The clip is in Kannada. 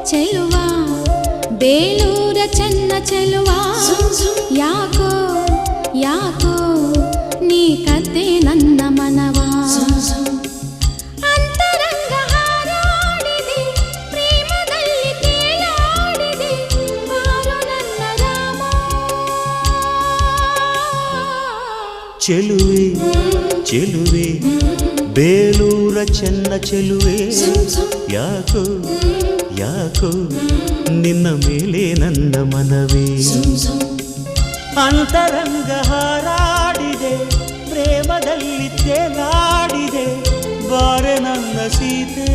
ಚೆಲುವಾ ಬೇಲೂರ ಚೆನ್ನ ಚೆಲುವಾ ಯಾಕೋ ಯಾಕೋ ನೀ ಕತೆ ನನ್ನ ಮನವಾ ಅಂತರಂಗ ಹಾರಾಡಿದೆ ಪ್ರೇಮದಲ್ಲಿ ತೇಲಾಡಿದೆ ಬಾರೋ ನನ್ನ ರಾಮ ಚೆಲುವೆ ಚೆಲುವೆ ಬೇಲೂರ ಚೆನ್ನ ಚೆಲುವೆ ಯಾಕೋ ಯಾಕೋ ನಿನ್ನ ಮೇಲೆ ನನ್ನ ಮನವೇ ಅಂತರಂಗ ಹಾರಾಡಿದೆ ಪ್ರೇಮದಲ್ಲಿ ತೇಲಾಡಿದೆ ಬಾರೆ ನನ್ನ ಸೀತೆ